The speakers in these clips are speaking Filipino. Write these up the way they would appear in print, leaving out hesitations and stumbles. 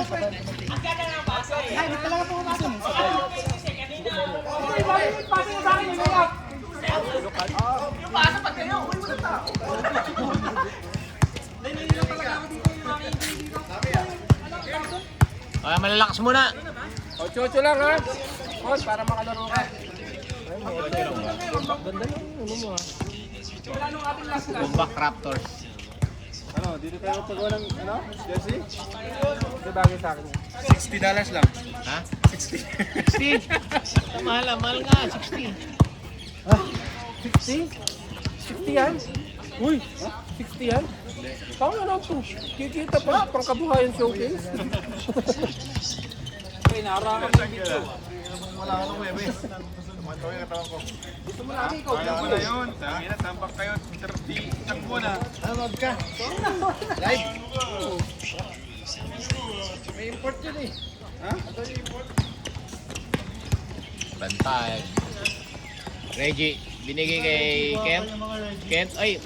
Ay, hindi talaga pumasok. Ay, malalakas muna. 8-8 lang ha. Paul, para makalaro ka. Ganda lang, ano mo ha. Bumbak Raptors. Ano, dito tayo pagawa ng, ano, jersey? Ito bagay sa akin. $60 lang. Ha? 60. 60. Mahal, mahal nga. 60. Ah, 60? 60 yan? Uy, 60 yan? Paano na ito? Kikita pa, pang kabuhayan showcase. Okay, naarakan mo dito. Wala ka nung webe. Tumatawa yung katawan ko. Gusto mo lagi ikaw. Kaya mo na yun. Sige na, tambak kayo. 30. Takbo na. Tawag ka. Live. May import yun eh. Ha? Bantay. Reggie, binigay kay Kent. Kent, ay.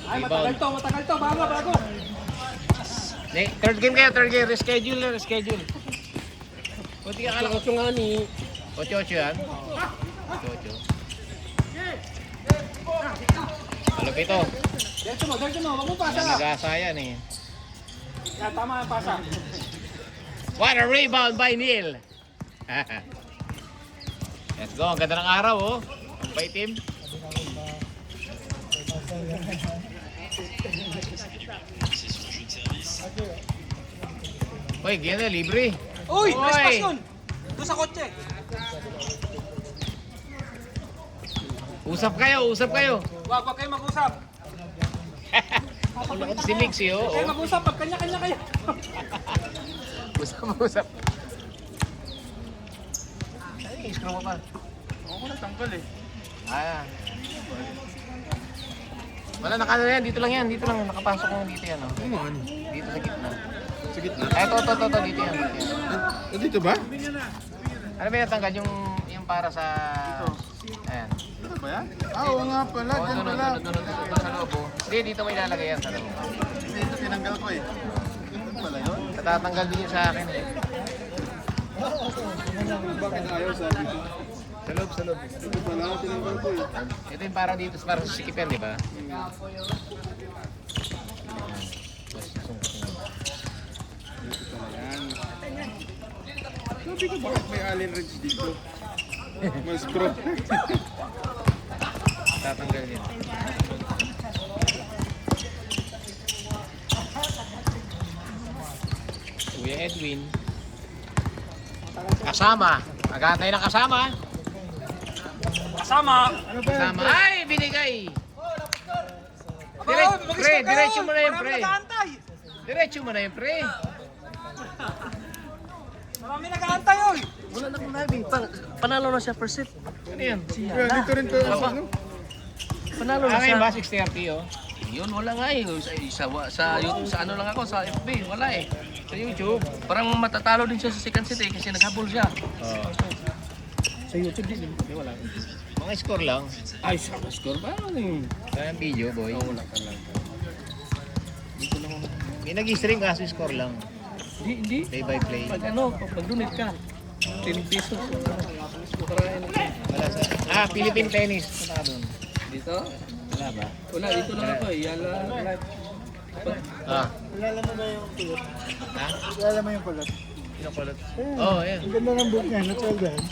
Ay, matagal to, bago. Third game kayo, third game. Reschedule. Kunti ka kalak. Ito nga ni... 8-8 yan. 8-8. Malupit ito. Diretso mo, wag mo pasa. Nagasa yan eh. Yan, tama ang pasa. What a rebound by Neil. Let's go. Ang ganda ng araw oh. Ang paitim. Uy, ganyan na, libre. Uy, Oy! trespass yun! Doon sa kotse. Usap kayo. Wag kayo mag-usap. Si Mixie oh. Kayo mag-usap, pag kanya-kanya kayo. Usap. Ay, screw mo pa. Ako na tanggal eh. Ah. Wala, nakano yan. Dito lang. Nakapasok ko dito yan. Oh. Dito sa gitna. Sa gitna. Ay, to. Dito yan. Dito ba? Ano ba natanggal yung para sa... Ayan. Dito ba yan? Ah, oo nga pala. Oh, Diyan pala. doon sa loob. Oh. Hindi, dito may ilalagay yan sa loob. Dito tinanggal ko eh. Dito pala yun. Natatanggal din yun sa akin eh. Bakit ayaw sa dito? Sa loob. Dito pala, tinanggal ko eh. Ito yung para dito, para sa sikip yan, di ba? Dito pala yan. Sabi ko bakit may alien ridge dito? Mas pro. Tatanggal yun. Kuya Edwin. Kasama. Magantay ng kasama. Kasama. Kasama. Ay, binigay. Diretso mo na yun, pre. Diretso mo na yun, pre. Marami nag-aantay, oy. Wala na akong live. Panalo na siya first set. Ano yan? Kaya dito rin to. Ano? Panalo na Ngayon siya. ba, 6:30 oh? Yun, wala nga eh. Sa ano lang ako, sa FB. Wala eh. Sa YouTube. Parang matatalo din siya sa second set eh kasi naghabol siya. Oo. Sa YouTube din. Wala. Mga score lang. Ay, sa score ba? Ano yun? Kaya ang video, boy. Wala ka lang. Dito lang ako. May nag-stream kaso score lang. Hindi. Play by play. Pag ano, pag donate ka. 10 pesos. Wala sa... Ah, Philippine Tennis. Punta ka doon. Dito? Wala ba? Wala, dito lang ako eh. Yan lang live. Ah. Kilala mo na yung kulot. Ha? Kilala mo yung kulot. Pinakulot. Oo, oh, yan. Ang ganda ng book niya. Natsaldahan.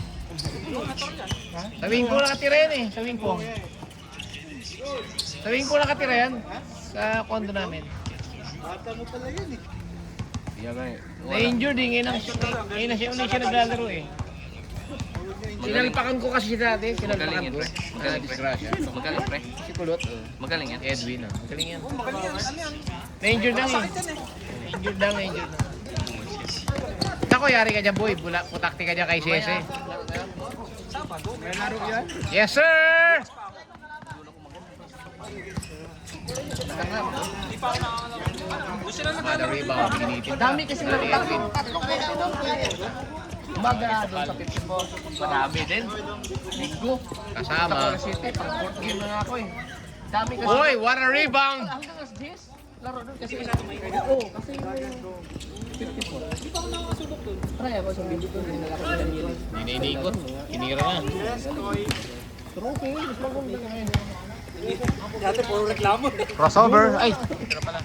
Sa Wingko nakatira yan eh. Sa Wingko. Sa Wingko nakatira yan. Sa condo namin. Bata mo pala yan eh. Yan lang eh. Na-injured eh. Ngayon na siya ulit siya naglalaro eh. Sinalpakan ko kasi siya dati. Sinalpakan Magaling yan, ko. pre. Disgrasya. Magaling, pre. Si Kulot. Magaling yan. Edwin ah. Magaling yan. Na-injured lang eh. Na-injured lang. Ako, yari ka dyan boy. Putakti ka dyan kay Sese. May laro yan? Yes sir! Mother rebound. Dami kasi Wala ni Edwin. Umaga doon sa 54. Madami din. Linggo. Kasama. City, pang 4th game na nga ako eh. Dami kasi. Boy, what a rebound! Hanggang as 10? laro doon kasi Oo, kasi yung 54. Di pa ako nakakasubok doon. Try ako sa video doon. Nilala ko sa Daniel. Hindi na iniikot. Tinira na. Pero okay, mas maganda ngayon. Dati puro reklamo. Crossover. Ay! Tira pala.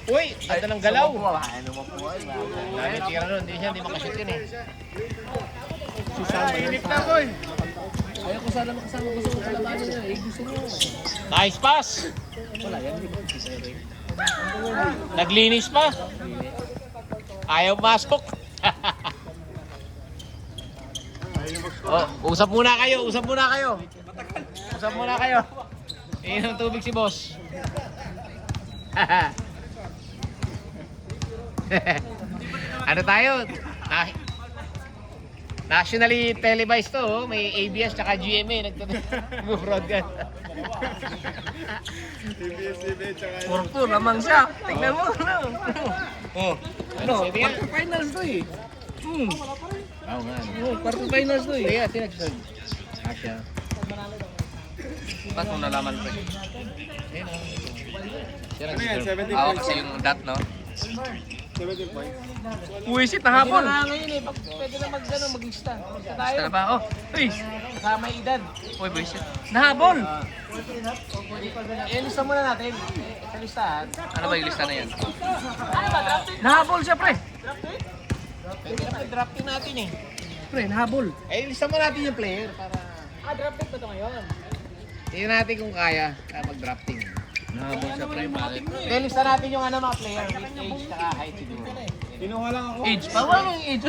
Uy! Ganda ng galaw. ano mo po ay Dami tira nun. Hindi siya. Hindi makashoot yun eh. Si Sam. Inip na ko eh. Ayaw ko sana makasama ko sa kalabanin niya. Eh, gusto mo. Nice pass! Wala yan. Di ba? Si Sere. Naglinis pa. Ayaw masok. Oh, usap muna kayo. Usap muna kayo. Usap muna kayo. Inom tubig si boss. Ano tayo? Nationally televised to, oh. May ABS tsaka GMA nag-broadcast. ABS-CBN, tsaka Puro lamang siya. Tingnan mo. Oh, Ano? sige nga. Quarter finals to eh. Oo nga. Oo, quarter finals to eh. Sige, sino nagsasabi? Asya. Ba't mo nalaman pre? Ayun, oh. Siya Ano yan, nagsasabi. 17 Ako points? kasi yung dot no. 17 points? Uwisit na Pwede hapon. na nga ngayon eh. Pwede na maglista. Basta tayo. Basta na ba? Oh, uy. Kasama yung edad. Uy, buwisit. Nahabol. Ilista muna natin. Sa listahan. Ano ba yung lista na yan? Nahabol siya pre. Pwede na drafting natin eh. Pre, nahabol. Eh, lista mo natin yung player para Draft pick ba ito ngayon? tingnan natin kung kaya mag-drafting. Nahabol siya pre. Bakit? Eh, lista natin yung ano mga player with age tsaka height siguro. Kinuha lang ako. Age. Bawal yung age.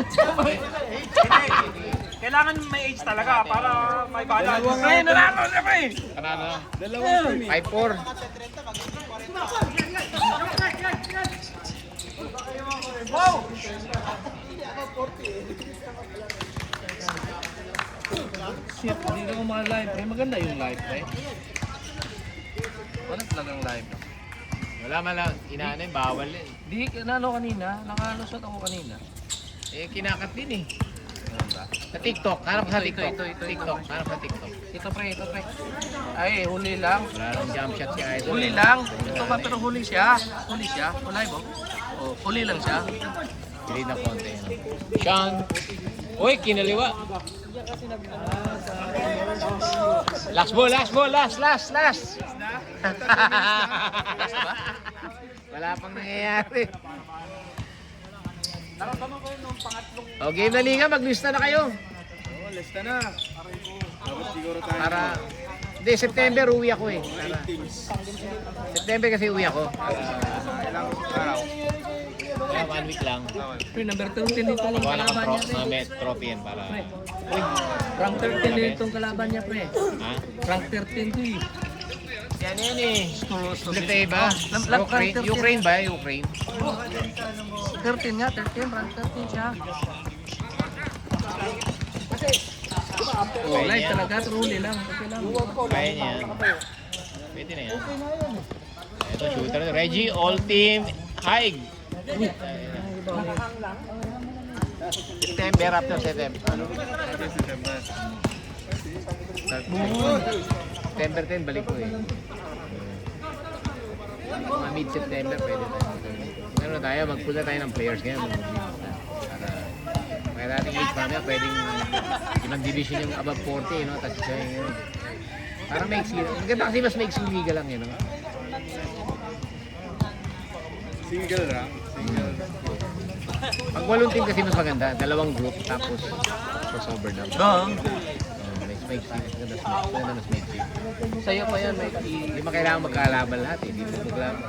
Kailangan may age talaga para may balance. Pre, nanalo siya pre. Kanano? Dalawang team eh. 5'4". Shit, hindi na ako maka-live. Pre, maganda yung live, pre. Wala talagang live. Wala man lang, inaano yun, bawal yun. Di, nalo kanina. Nakalusot ako kanina. Eh, kinakat din eh. Ano ba? Sa TikTok, hanap ka sa TikTok. Ito. TikTok, hanap ka sa TikTok. Ito pre. Ay, huli lang. Wala nang jump shot si Idol. Huli lang. Ito ba pero huli siya. Wala mo. Oh, huli lang siya. Pilit na konti. Sean. Uy, kinaliwa. Last ball. Wala pang nangyayari. O, game na liga, maglista na kayo. Oo, lista na. Tapos siguro tayo. Para, hindi, September uwi ako eh. Para, 8 teams. September kasi uwi ako. Ilang araw? Kaya 1 week lang. Pre, number 13 dito lang Gawa lang kalaban ang niya, pre. mga trophy yan para... Rank 13 din itong kalaban niya, pre. Ha? Rank 13 to eh. Yan eh. Split ba? Rank Ukraine ba? Ukraine? 13 nga, 13. Rank 13 siya. Kaya Live niya. talaga, truly lang. Okay lang. Kaya niya. Pwede na yan. Ito, shooter. Reggie, all team, Haig. September after September. Ano? September 10, balik ko eh. Mga mid-September, pwede tayo. Ano tayo, mag-pull na tayo ng players ngayon. Para kaya nating age mamaya, pwedeng ibang division yung above 40, no? Tapos siya yung parang may exil. Maganda kasi mas may exil liga lang yun, no? Single lang. Single. Pag walong team kasi mas maganda, dalawang group, tapos crossover na. Oo. May maganda mas may exil. Sa'yo pa yan, may Hindi mo kailangan magkalaban lahat eh. Hindi mo magkalaban.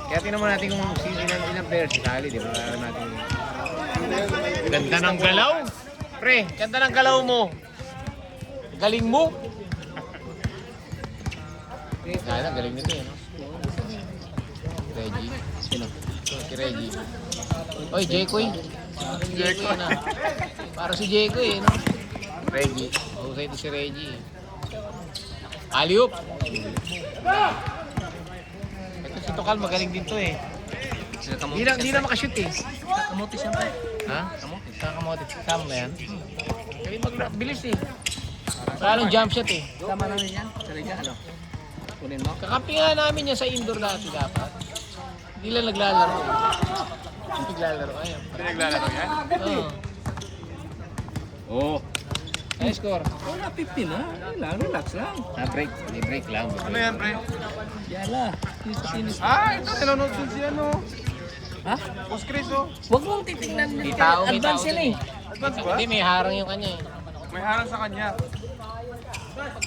Kaya tingnan mo natin kung ilang players sasali, di ba? Alam natin. Ganda ng galaw! Pre, ganda ng galaw mo! Galing mo! Kaya galing nito eh, no? Reggie. Sino? Si Reggie. Oy, Jekoy. Si Jekoy na. Para si Jekoy eh, no? Reggie. Husay ito si Reggie. Aliup! Ito si Tokal, magaling din to eh. Di na makashoot eh. Kamuti siya pre. Ha? Kamote? Saan kamote? Kasama ba yan? Kaya bilis eh. Lalong jump shot eh. Tama na rin yan. Talaga, ano? Kunin mo. Kakampi nga namin yan sa indoor dati dapat. Hindi lang naglalaro. Hindi naglalaro. Ayun. Pinaglalaro yan? Oo. Oo. Ay, score. Wala, 50 na. Ayun lang, relax lang. Break. May break lang. Ano yan, pre? Yala. Sinis. Ito, nanonood dun si ano. Ha? Boss Chris, oh. Huwag mong titignan. May tao, may Advance tao yan eh. Advance ba? Hindi, may harang yung kanya eh. May harang sa kanya.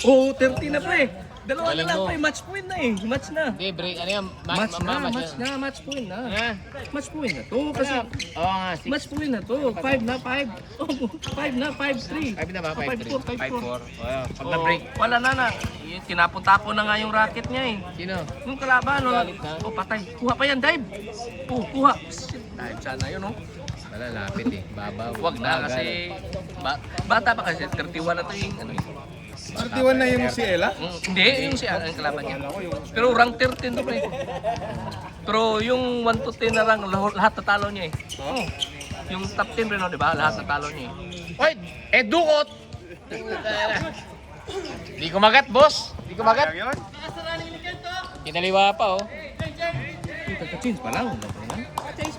Oo, 30 na pre. Dalawa na Galing lang mo. pre. Match point na eh. Match na. Hindi, break. Ano yan? Match na, yan. match point na. Ha? Match point na to. Kasi Oo nga, 6. match point na to. 5 na, 5. Oh, 5 na, 5-3. 5 na ba? 5-3. 5-4. 5-4. Pag na-break. Wala na. Tinapon-tapon na nga yung racket niya eh. Sino? Yung kalaban, no? Galit na. Oh, patay. Kuha pa yan, dive. Oh, kuha. Dive sana yun, oh. Wala, lapit eh. Babaw. Huwag na kasi bata pa kasi 31 na to yung ano eh. 31 na yung si Ella? Hindi, yung si ang kalaban niya. Pero rank 13 to pre. Pero yung 1 to 10 na rank lahat natalo niya eh. Oo. Yung top 10 rin, no, di ba? Lahat natalo niya eh. Oy! Dukot! Di kumagat, boss. Di kumagat. Kaya yun? Kinaliwa pa, oh. Change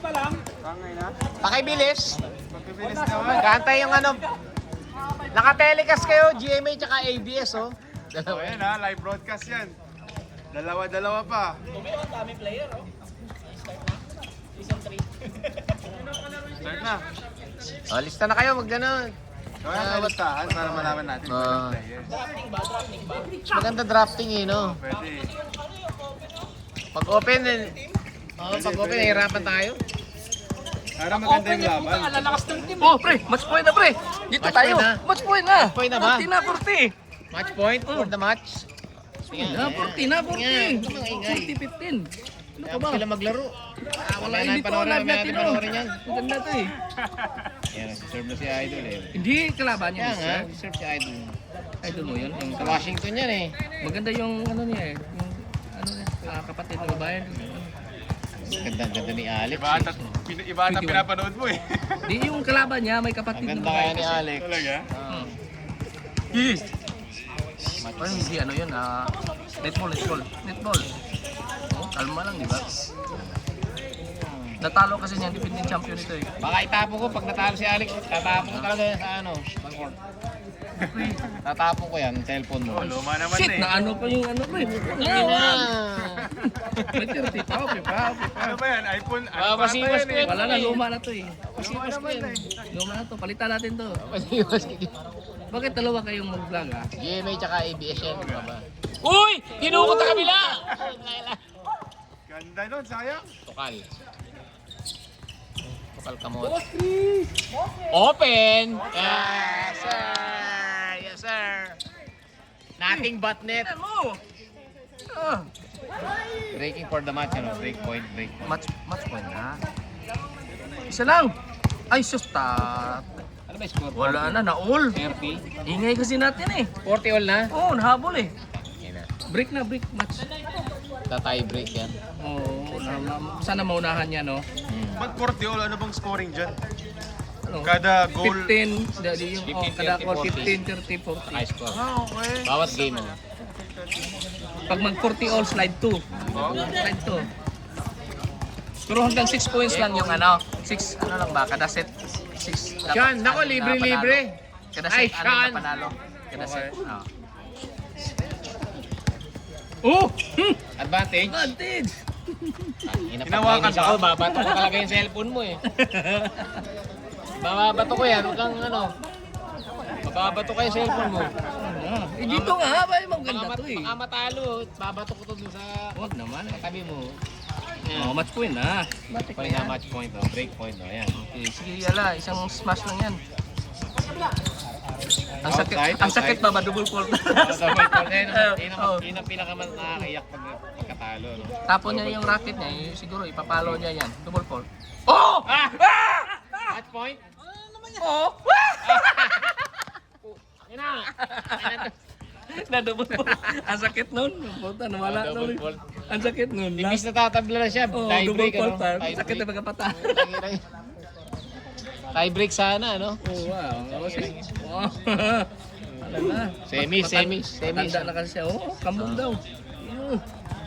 pa lang. Tangay na. Pakibilis. Pagpibilis naman. Kantay yung ano. Naka-telecast kayo, GMA tsaka ABS, oh. O yan ha, live broadcast yan. Dalawa-dalawa pa. Start na. Oh, lista na kayo, mag gano'n. Kaya na listahan para malaman natin kung Ah. ilang players. Maganda drafting eh, no? Pwede. Pag open, nahihirapan tayo. Para maganda yung laban. Oh, pre, match point na pre. Dito Match tayo. point na. Match point na. Match point na ba? 40 na, 40. Match point for the match. Na, 40 na, 40. 40-15. Ano ka ba? Sila maglaro. Wala, Mamaya hindi natin to panoorin, live mamaya natin, natin oh. panoorin yan. Maganda to eh. Yan, serve na si Idol eh. Hindi kalaban niya. Kaya nga, Mr. serve si Idol. Idol mo yun. Yung Sa Washington yan eh. maganda yung ano niya eh. Yung ano niya, kapatid na babae. Ganda ni Alex Iba ata, eh. iba ata pinapanood mo eh. Di yung kalaban niya, may kapatid Ang na ganda babae. kaya ni Alex. Talaga? Yes. Parang hindi ano yun, netball. Oh, kalma lang, di ba? Natalo kasi niya, defending champion ito eh. Baka itapo ko pag natalo si Alex. Tatapo ko talaga yan sa ano. Pag-court. Tatapo ko yan, cellphone mo. Oh, luma naman Shit, eh. na ano pa yung ano pa eh. May 30 pa, okay pa. Ano ba yan? iPhone? Ano Ah, pa ata pasiwas yan ko eh? yan. Wala na, luma na to eh. Luma naman eh. Luma na to, palitan natin to. Pasiwas ko. Bakit dalawa kayong mag-vlog ah? GMA tsaka ABS yan. Ba? Uy! Tinukot sa kabila! Ganda nun, sayang. Tukal. Tukal kamot. Open! Yes, sir! Yes, sir! Nothing but net. Tignan mo! Ah, Breaking for the match, ano? Break point. match point na. Isa lang! Ay, sus, Ano ba yung score? wala na, na-all. 30? Ingay kasi natin eh. 40 all na? Oo, nahabol eh. Yan na. Break na, break match. Tie break yan. Oo, sana maunahan niya, no? Pag 40 all, ano bang scoring dyan? Ano? Kada goal. 15, dadi yung 15, kada 30, call 15, 30, 40. High score. Ah, okay. Bawat game, oh. Pag mag 40 all, slide 2. Slide 2. Pero hanggang 6 points lang yung ano. 6, ano lang ba? Kada set. 6. Sean, nako, libre-libre. Kada Ay, set, ano Sean. na panalo. Kada set. Oh. Oh! Advantage. Advantage! Hinawakan Inapaglinis ako, babato ko talaga yung cellphone mo eh. Babato ko yan, huwag kang ano. Babato ko yung cellphone mo. Eh, dito nga, ba yung maganda to eh. Baka matalo, babato ko to dun sa Huwag naman eh. tabi mo. Oh, match point na. Pwede na match point, oh. Break point, oh. Yan. Okay, sige yala, isang smash lang yan. Outside, Ang sakit ba ba? Double fault. Double point. Oh. Yun ang pinakaman nakakayak pagkatalo, no? Tapon niya yung racket niya, siguro ipapalo niya yan. Double fault. Oh! Ah! Match point? Oh! Yan na. Na double fault. Ang sakit nun. Puta, nawala Double nun. fault. Ang sakit nun. Imbis na tatabla na siya, Oh, tie double break, fault ano? pa. Tie Sakit na break. pagkapata. Tie break sana, ano? Oh, wow. Oh, sige. Oh. Wala na. Semis. Matanda na kasi siya. Oo, kambong daw.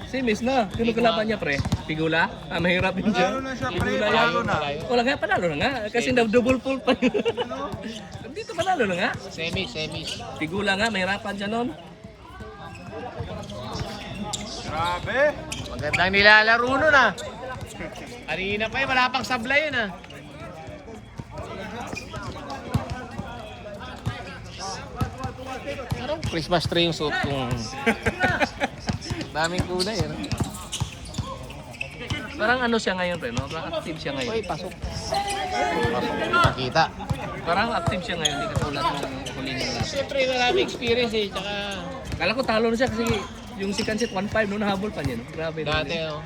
Semis na. Sino kalaban niya, pre? Pigula? Mahirap din siya. Panalo na siya, pre. Pigula Panalo yan. na. Wala nga, panalo na nga. Kasi double pull pa yun. Dito panalo na nga. Semis. Pigula nga, mahirapan siya nun. Grabe. Magandang nilalaro nun ah. Kanina pa wala pang sablay yun ah. Parang Christmas tree yung suot kong... Daming kulay ano. Parang ano siya ngayon, pre, no? Parang active siya ngayon. Uy, pasok. Nakita. Parang active siya ngayon, hindi katulad ng huli niya last. Siyempre maraming experience eh. Tsaka Kala ko talo na siya kasi yung second set 1-5 no, nahabol pa niya. No? Grabe. dati oh.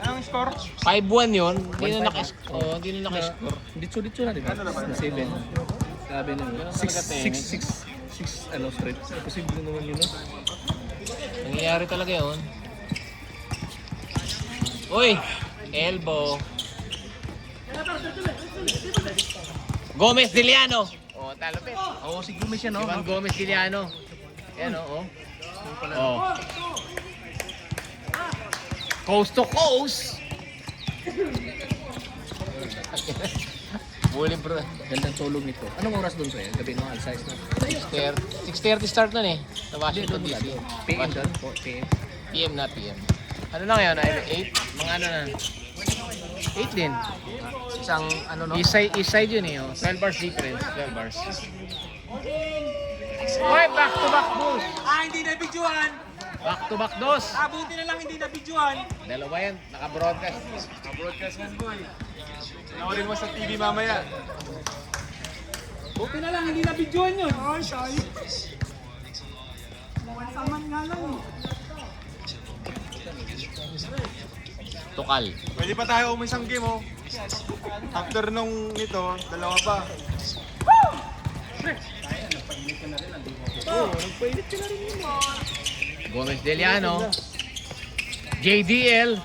Anong score? 5-1 yun. Hindi na nakis-score. Hindi na nakis-score. Ditso na, di ba? Na 7. Grabe na yun. 6 ano, straight. Posible naman yun, no? Nangyayari talaga yun. Uy! Elbow. Gomez Diliano. Oh, talapit. Oo, si Gomez yan, no? Ivan Gomez Diliano. Yan oh. Oh. Coast to coast. Bullying bro. Gandang tulog nito. Anong oras doon sa'yo? Gabi no, alas 6 na. 6:30 start nun eh. Sa Washington Doon DC. mula. PM doon? PM. PM na PM. Ano lang yun? 8? Mga ano na. 8 din. Isang ano, no? East side yun eh. Oh. 12 bars difference. 12 bars. Hoy, back to back bulls. Hindi na videoan. Back to back dos. Buti na lang hindi na videoan. Dalawa yan. Naka-broadcast. Naka-broadcast yan, boy. Panoorin mo sa TV mamaya. Buti na lang hindi na videoan yun. Tukal. Pwede pa tayo umisang game, oh. After nung nito, dalawa pa. Gomez Deliano. JDL.